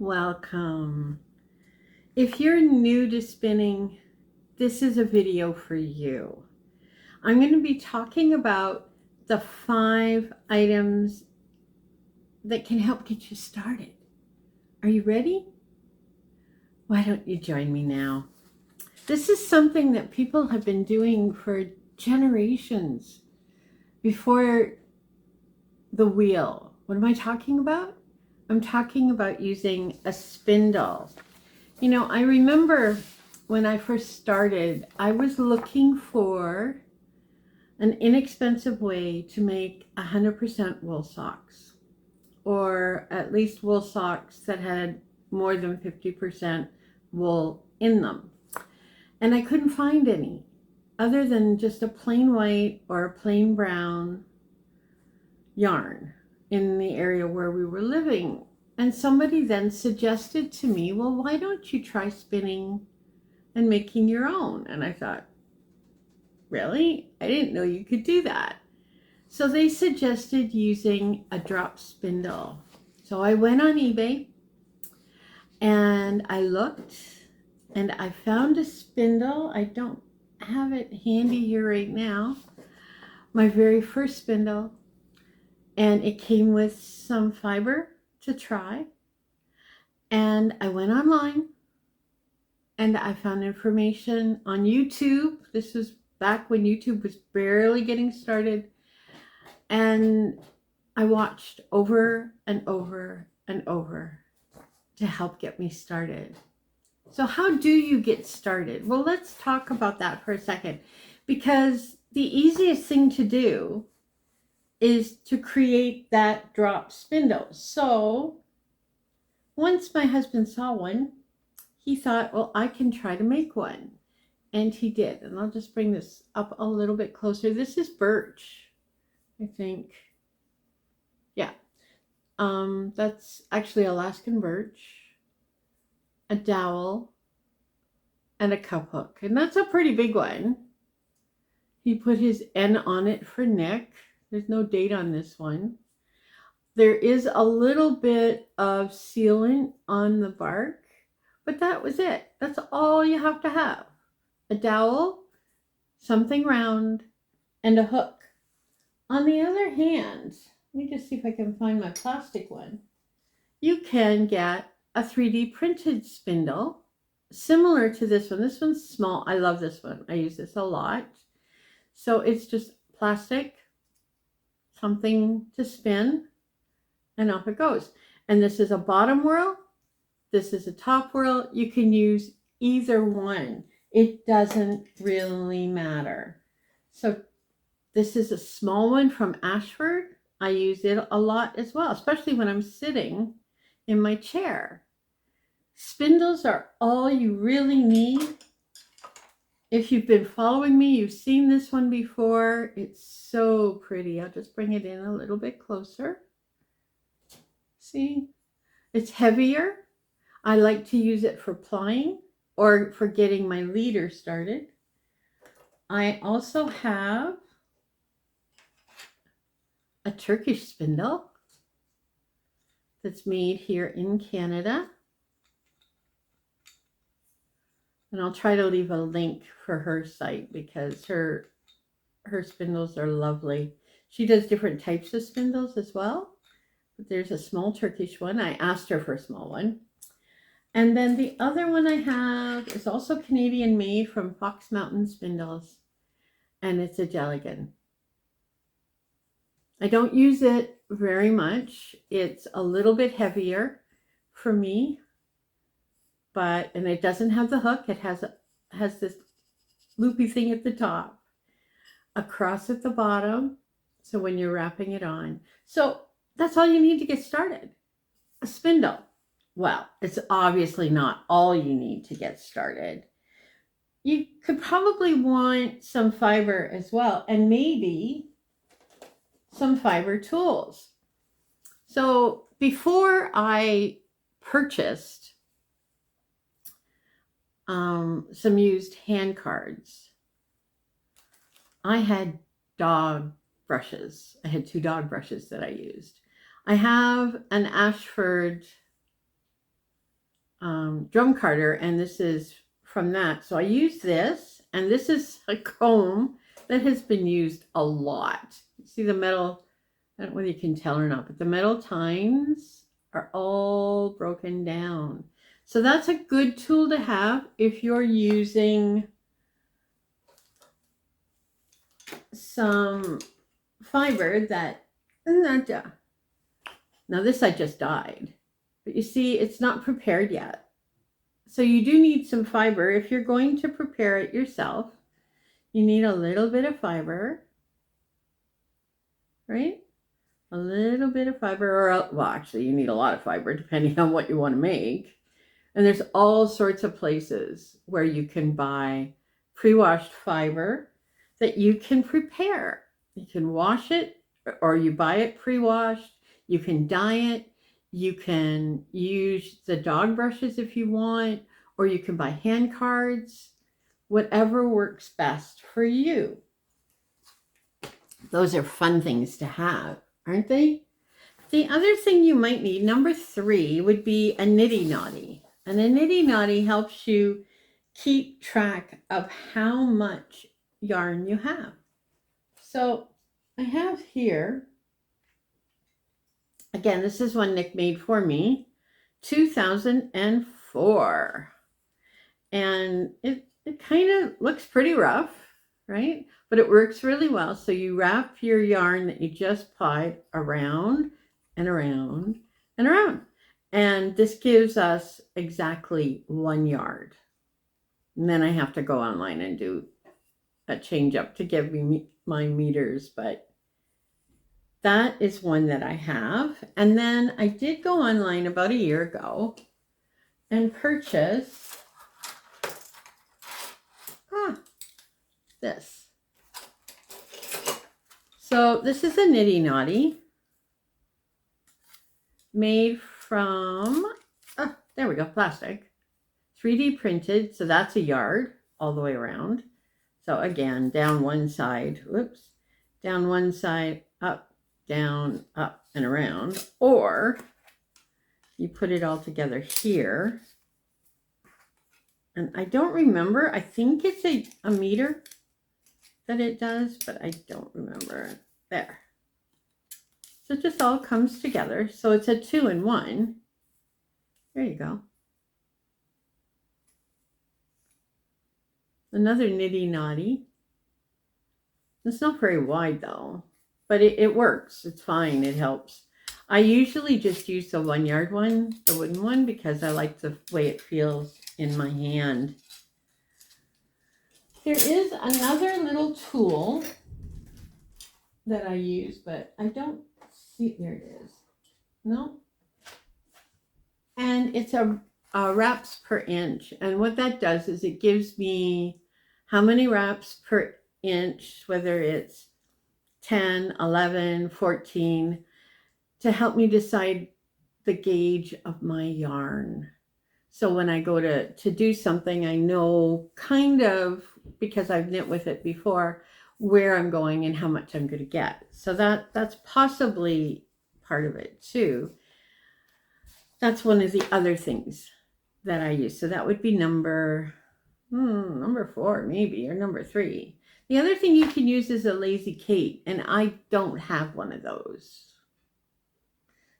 Welcome. If you're new to spinning, this is a video for you. I'm going to be talking about the 5 items that can help get you started. Are you ready? Why don't you join me now? This is something that people have been doing for generations before the wheel. What am I talking about? I'm talking about using a spindle. You know, I remember when I first started, I was looking for an inexpensive way to make 100% wool socks, or at least wool socks that had more than 50% wool in them. And I couldn't find any other than just a plain white or a plain brown yarn in the area where we were living. And somebody then suggested to me, well, why don't you try spinning and making your own? And I thought, really? I didn't know you could do that. So they suggested using a drop spindle. So I went on eBay and I looked and I found a spindle. I don't have it handy here right now. My very first spindle. And it came with some fiber to try. And I went online and I found information on YouTube. This was back when YouTube was barely getting started. And I watched over and over and over to help get me started. So how do you get started? Well, let's talk about that for a second, because the easiest thing to do is to create that drop spindle. So once my husband saw one, he thought, well, I can try to make one. And he did. And I'll just bring this up a little bit closer. This is birch, I think. Yeah. That's actually Alaskan birch, a dowel, and a cup hook. And that's a pretty big one. He put his N on it for Nick. There's no date on this one. There is a little bit of sealant on the bark, but that was it. That's all you have to have. A dowel, something round, and a hook. On the other hand, let me just see if I can find my plastic one. You can get a 3D printed spindle similar to this one. This one's small. I love this one. I use this a lot. So it's just plastic, something to spin, and off it goes. And this is a bottom whirl. This is a top whirl. You can use either one. It doesn't really matter. So this is a small one from Ashford. I use it a lot as well, especially when I'm sitting in my chair. Spindles are all you really need. If you've been following me, you've seen this one before. It's so pretty. I'll just bring it in a little bit closer. See? It's heavier. I like to use it for plying or for getting my leader started. I also have a Turkish spindle that's made here in Canada. And I'll try to leave a link for her site because her spindles are lovely. She does different types of spindles as well. But there's a small Turkish one. I asked her for a small one. And then the other one I have is also Canadian made from Fox Mountain Spindles. And it's a Jelligan. I don't use it very much. It's a little bit heavier for me. And it doesn't have the hook. It has this loopy thing at the top, across at the bottom. So when you're wrapping it on. So that's all you need to get started. A spindle. Well, it's obviously not all you need to get started. You could probably want some fiber as well, and maybe some fiber tools. So before I purchased some used hand cards, I had dog brushes. I had 2 dog brushes that I used. I have an Ashford drum carder, and this is from that. So I use this, and this is a comb that has been used a lot. See the metal, I don't know whether you can tell or not, but the metal tines are all broken down. So that's a good tool to have if you're using some fiber that, now this I just dyed, but you see it's not prepared yet. So you do need some fiber. If you're going to prepare it yourself, you need a little bit of fiber, right? A little bit of fiber, or, well, actually you need a lot of fiber depending on what you want to make. And there's all sorts of places where you can buy pre-washed fiber that you can prepare. You can wash it, or you buy it pre-washed. You can dye it. You can use the dog brushes if you want, or you can buy hand cards, whatever works best for you. Those are fun things to have, aren't they? The other thing you might need, number 3, would be a Knitty Knoddy. And a Knitty Knoddy helps you keep track of how much yarn you have. So I have here, again, this is one Nick made for me, 2004. And it kind of looks pretty rough, right? But it works really well. So you wrap your yarn that you just plied around and around and around. And this gives us exactly 1 yard. And then I have to go online and do a change up to give me my meters, but that is one that I have. And then I did go online about a year ago and purchase this. So this is a Knitty Knoddy made from, there we go, plastic, 3D printed. So that's a yard all the way around. So again, down one side, whoops, down one side, up, down, up, and around. Or you put it all together here. And I don't remember, I think it's a meter that it does, but I don't remember. There. So it just all comes together. So it's a 2-in-1. There you go. Another Knitty Knoddy. It's not very wide though, but it works. It's fine. It helps. I usually just use the 1 yard one, the wooden one, because I like the way it feels in my hand. There is another little tool that I use, but I don't see, there it is. No. And it's a wraps per inch. And what that does is it gives me how many wraps per inch, whether it's 10, 11, 14, to help me decide the gauge of my yarn. So when I go to do something, I know kind of, because I've knit with it before, where I'm going and how much I'm going to get. So that's possibly part of it too. That's one of the other things that I use. So that would be number 4 maybe, or number 3. The other thing you can use is a Lazy Kate, and I don't have one of those.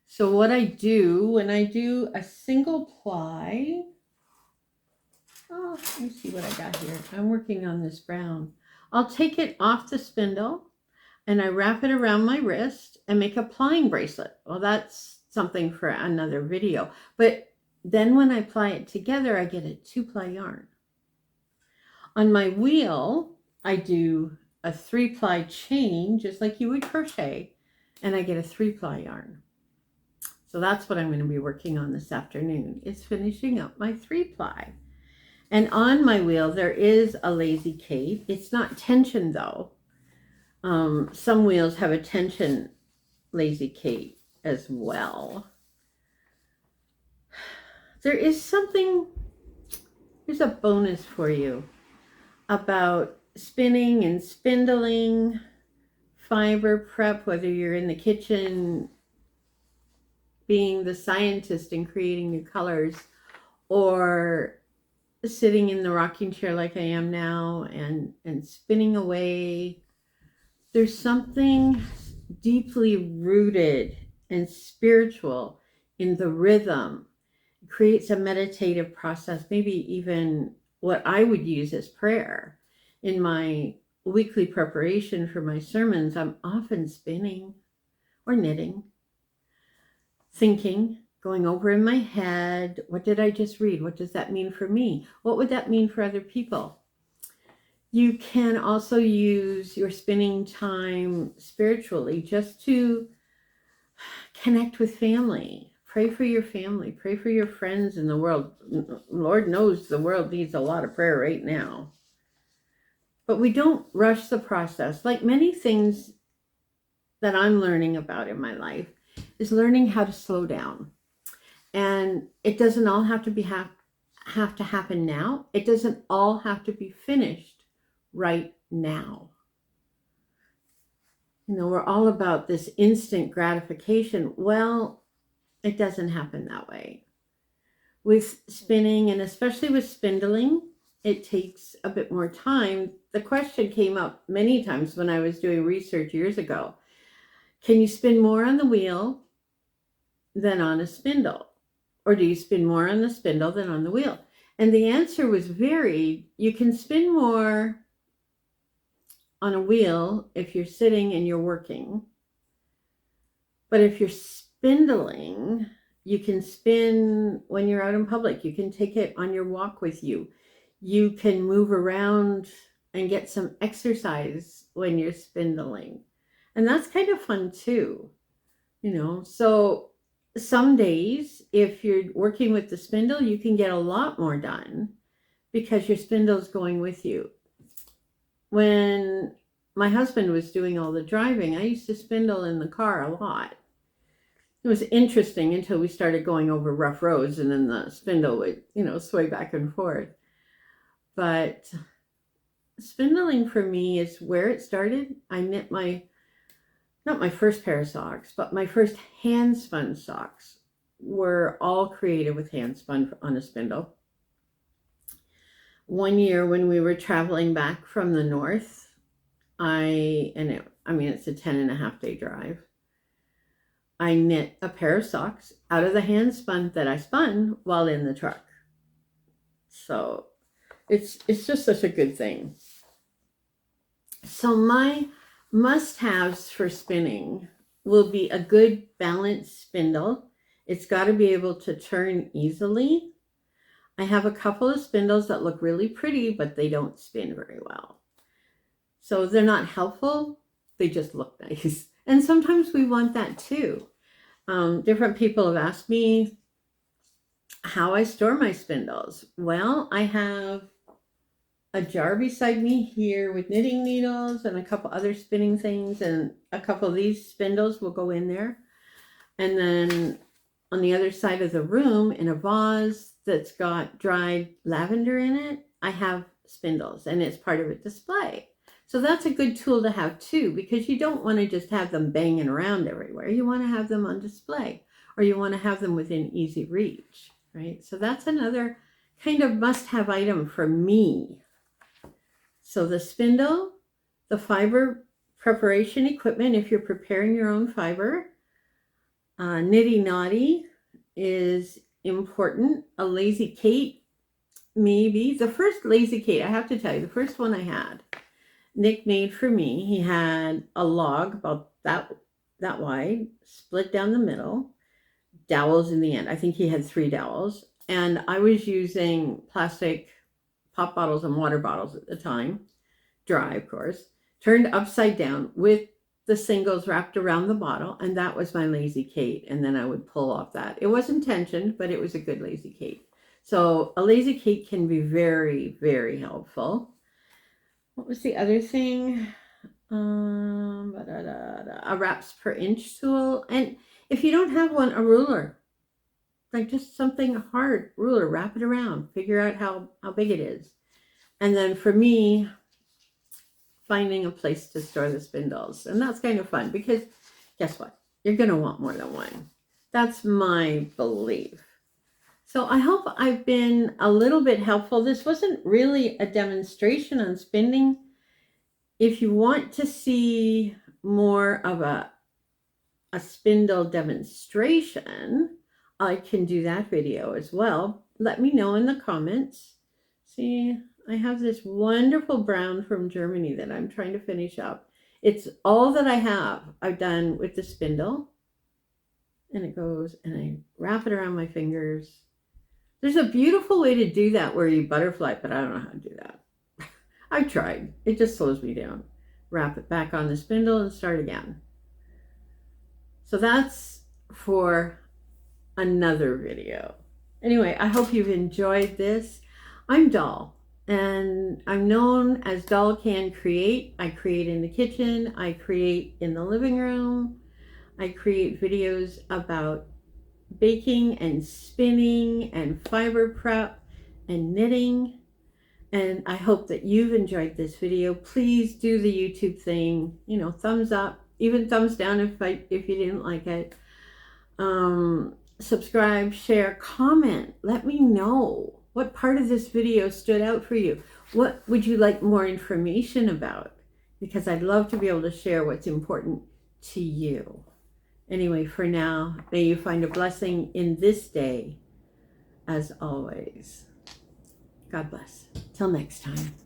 So what I do when I do a single ply, let me see what I got here. I'm working on this brown. I'll take it off the spindle and I wrap it around my wrist and make a plying bracelet. Well, that's something for another video. But then when I ply it together, I get a 2-ply yarn. On my wheel, I do a 3-ply chain, just like you would crochet, and I get a 3-ply yarn. So that's what I'm going to be working on this afternoon, is finishing up my 3-ply. And on my wheel, there is a Lazy Kate. It's not tension though. Some wheels have a tension Lazy Kate as well. There is something, here's a bonus for you about spinning and spindling, fiber prep, whether you're in the kitchen being the scientist and creating new colors, or sitting in the rocking chair like I am now and spinning away. There's something deeply rooted and spiritual in the rhythm. It creates a meditative process, maybe even what I would use as prayer. In my weekly preparation for my sermons, I'm often spinning or knitting, thinking, going over in my head, what did I just read? What does that mean for me? What would that mean for other people? You can also use your spinning time spiritually just to connect with family. Pray for your family. Pray for your friends in the world. Lord knows the world needs a lot of prayer right now. But we don't rush the process. Like many things that I'm learning about in my life is learning how to slow down. And it doesn't all have to happen now. It doesn't all have to be finished right now. You know, we're all about this instant gratification. Well, it doesn't happen that way. With spinning, and especially with spindling, it takes a bit more time. The question came up many times when I was doing research years ago. Can you spin more on the wheel than on a spindle? Or do you spin more on the spindle than on the wheel? And the answer was varied. You can spin more on a wheel if you're sitting and you're working. But if you're spindling, you can spin when you're out in public. You can take it on your walk with you. You can move around and get some exercise when you're spindling. And that's kind of fun too, you know. So some days, if you're working with the spindle, you can get a lot more done because your spindle's going with you. When my husband was doing all the driving, I used to spindle in the car a lot. It was interesting until we started going over rough roads, and then the spindle would, sway back and forth. But spindling for me is where it started. I knit not my first pair of socks, but my first hand spun socks were all created with hand spun on a spindle. One year when we were traveling back from the north, it's a 10.5-day drive. I knit a pair of socks out of the hand spun that I spun while in the truck. So it's just such a good thing. So my must-haves for spinning will be a good balanced spindle. It's got to be able to turn easily. I have a couple of spindles that look really pretty, but they don't spin very well. So they're not helpful. They just look nice. And sometimes we want that too. Different people have asked me how I store my spindles. Well, I have a jar beside me here with knitting needles and a couple other spinning things, and a couple of these spindles will go in there. And then on the other side of the room, in a vase that's got dried lavender in it, I have spindles, and it's part of a display. So that's a good tool to have too, because you don't want to just have them banging around everywhere. You want to have them on display, or you want to have them within easy reach, right? So that's another kind of must-have item for me. So the spindle, the fiber preparation equipment, if you're preparing your own fiber, Knoddy is important. A lazy Kate, maybe. The first lazy Kate, I have to tell you, the first one I had, Nick made for me. He had a log about that wide, split down the middle, dowels in the end. I think he had 3 dowels. And I was using plastic pop bottles and water bottles at the time, dry, of course, turned upside down with the singles wrapped around the bottle. And that was my lazy Kate. And then I would pull off that. It wasn't tensioned, but it was a good lazy Kate. So a lazy Kate can be very, very helpful. What was the other thing? A wraps per inch tool. And if you don't have one, a ruler. Like just something hard, ruler, wrap it around, figure out how big it is. And then for me, finding a place to store the spindles. And that's kind of fun because guess what? You're going to want more than one. That's my belief. So I hope I've been a little bit helpful. This wasn't really a demonstration on spinning. If you want to see more of a spindle demonstration, I can do that video as well. Let me know in the comments. See, I have this wonderful brown from Germany that I'm trying to finish up. It's all that I have. I've done with the spindle. And it goes, and I wrap it around my fingers. There's a beautiful way to do that where you butterfly, but I don't know how to do that. I tried. It just slows me down. Wrap it back on the spindle and start again. So that's for another video. Anyway, I hope you've enjoyed this. I'm Doll, and I'm known as DollCanCreate. I create in the kitchen. I create in the living room. I create videos about baking and spinning and fiber prep and knitting. And I hope that you've enjoyed this video. Please do the YouTube thing, you know, thumbs up, even thumbs down if you didn't like it. Subscribe, share, comment. Let me know what part of this video stood out for you. What would you like more information about? Because I'd love to be able to share what's important to you. Anyway, for now, may you find a blessing in this day, as always. God bless. Till next time.